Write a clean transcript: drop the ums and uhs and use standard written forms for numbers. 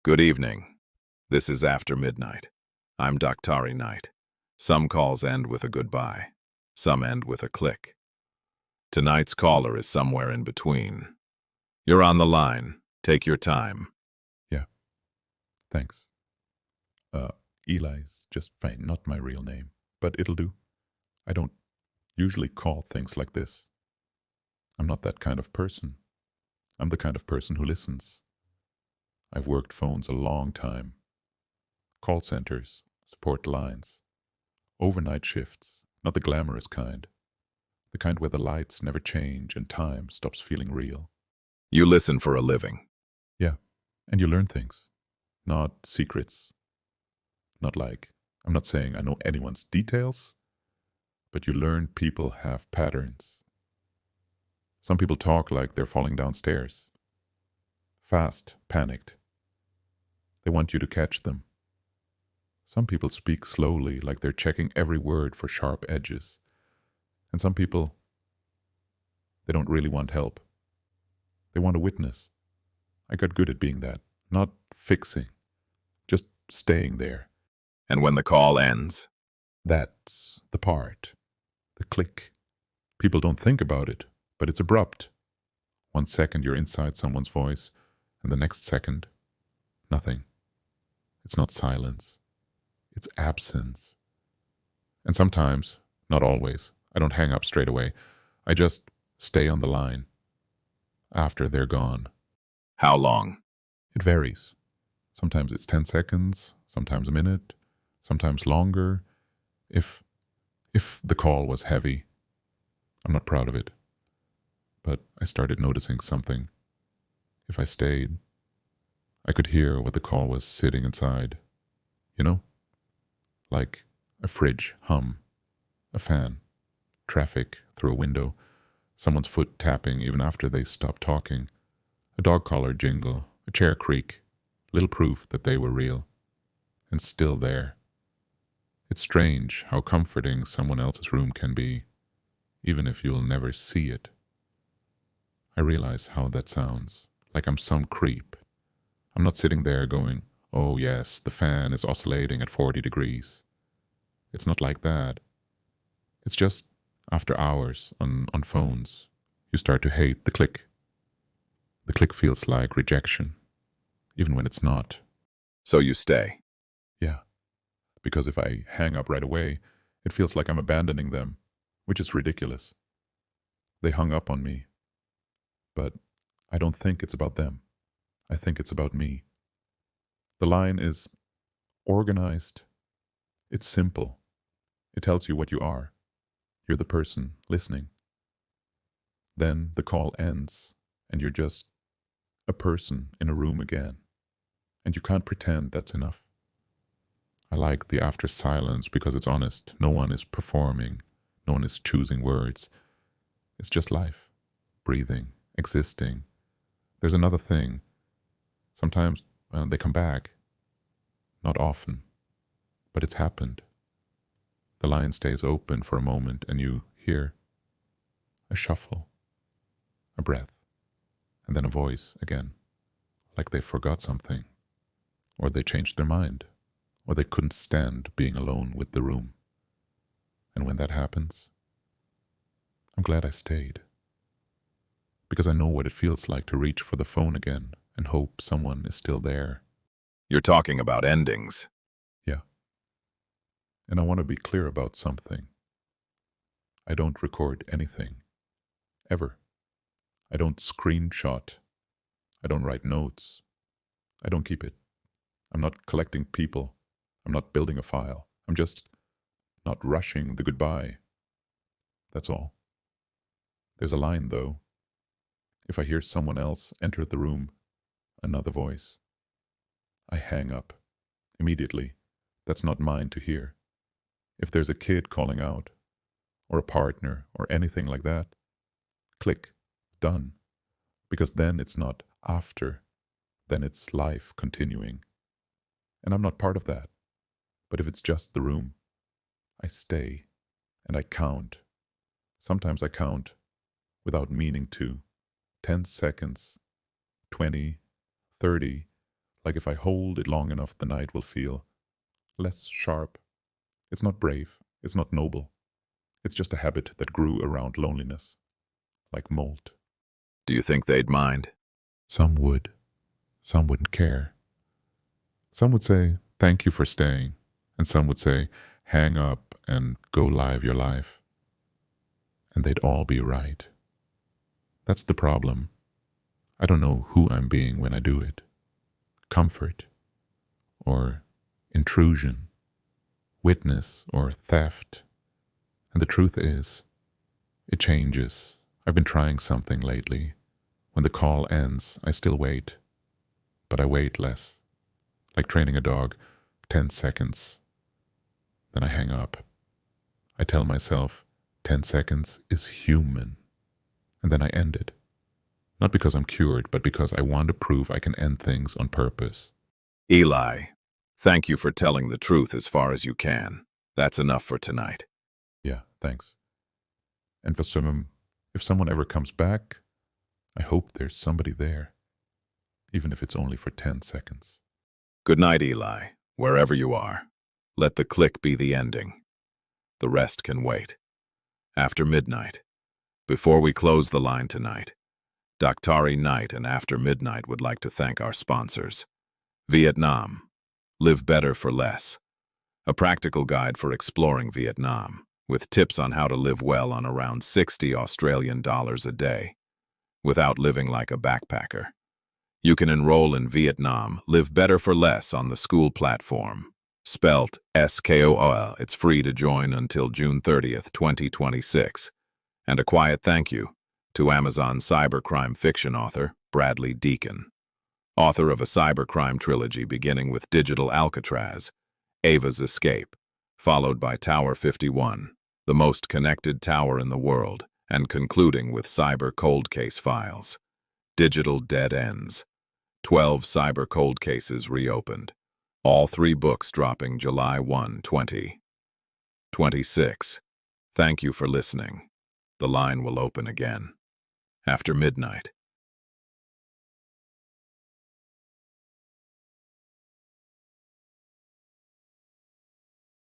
Good evening. This is After Midnight. I'm Daktari Knight. Some calls end with a goodbye. Some end with a click. Tonight's caller is somewhere in between. You're on the line. Take your time. Yeah, thanks. Eli's just fine, not my real name, but it'll do. I don't usually call things like this. I'm not that kind of person. I'm the kind of person who listens. I've worked phones a long time. Call centers, support lines, overnight shifts, not the glamorous kind. The kind where the lights never change and time stops feeling real. You listen for a living. Yeah, and you learn things, not secrets. Not like, I'm not saying I know anyone's details, but you learn people have patterns. Some people talk like they're falling downstairs. Fast, panicked. They want you to catch them. Some people speak slowly like they're checking every word for sharp edges. And some people, they don't really want help. They want a witness. I got good at being that, not fixing, just staying there. And when the call ends, That's the part. The click. People don't think about it, but it's abrupt. 1 second you're inside someone's voice, and the next second, nothing. It's not silence. It's absence. And sometimes, not always, I don't hang up straight away. I just stay on the line. After they're gone. how long? It varies. Sometimes it's 10 seconds, sometimes a minute, sometimes longer. If the call was heavy, I'm not proud of it. But I started noticing something. If I stayed, I could hear what the call was sitting inside. You know? Like a fridge hum, a fan, traffic through a window, someone's foot tapping even after they stop talking, a dog collar jingle, a chair creak, little proof that they were real. And still there. It's strange how comforting someone else's room can be, even if you'll never see it. I realize how that sounds, like I'm some creep. I'm not sitting there going, oh yes, the fan is oscillating at 40 degrees. It's not like that. It's just, after hours on phones, you start to hate the click. The click feels like rejection, even when it's not. So you stay. Yeah, because if I hang up right away, it feels like I'm abandoning them, which is ridiculous. They hung up on me. But I don't think it's about them. I think it's about me. The line is organized. It's simple. It tells you what you are. You're the person listening. Then the call ends, and you're just a person in a room again. And you can't pretend that's enough. I like the after silence because it's honest. No one is performing. No one is choosing words. It's just life, breathing, existing. There's another thing. Sometimes they come back. Not often. But it's happened. The line stays open for a moment and you hear a shuffle, a breath, and then a voice again. Like they forgot something. Or they changed their mind. Or they couldn't stand being alone with the room. And when that happens, I'm glad I stayed. Because I know what it feels like to reach for the phone again and hope someone is still there. You're talking about endings. Yeah. And I want to be clear about something. I don't record anything. Ever. I don't screenshot. I don't write notes. I don't keep it. I'm not collecting people. I'm not building a file. I'm just not rushing the goodbye. That's all. There's a line, though. If I hear someone else enter the room, another voice, I hang up. Immediately. That's not mine to hear. If there's a kid calling out, or a partner, or anything like that, click, done. Because then it's not after, then it's life continuing. And I'm not part of that. But if it's just the room, I stay, and I count. Sometimes I count, without meaning to, 10 seconds, 20, 30, Like if I hold it long enough, the night will feel less sharp. It's not brave. It's not noble. It's just a habit that grew around loneliness, like mold. Do you think they'd mind? Some would. Some wouldn't care. Some would say, thank you for staying. And some would say, hang up and go live your life. And they'd all be right. That's the problem. I don't know who I'm being when I do it. Comfort, or intrusion, witness, or theft. And the truth is, it changes. I've been trying something lately. When the call ends, I still wait. But I wait less. Like training a dog, 10 seconds. Then I hang up. I tell myself, 10 seconds is human. And then I end it. Not because I'm cured, but because I want to prove I can end things on purpose. Eli, thank you for telling the truth as far as you can. That's enough for tonight. Yeah, thanks. And for if someone ever comes back, I hope there's somebody there. Even if it's only for 10 seconds. Good night, Eli, wherever you are. Let the click be the ending. The rest can wait. After midnight. Before we close the line tonight, Dr. Knight and After Midnight would like to thank our sponsors. Vietnam. Live better for less. A practical guide for exploring Vietnam, with tips on how to live well on around 60 Australian dollars a day, without living like a backpacker. You can enroll in Vietnam, Live Better for Less on the school platform. Spelt SKOL. It's free to join until June 30th, 2026. And a quiet thank you to Amazon cybercrime fiction author Bradley Deacon, author of a cybercrime trilogy beginning with Digital Alcatraz, Ava's Escape, followed by Tower 51, the most connected tower in the world, and concluding with Cyber Cold Case Files, Digital Dead Ends, 12 cyber cold cases reopened. All 3 books dropping July 1, 2026. Thank you for listening. The line will open again. After midnight.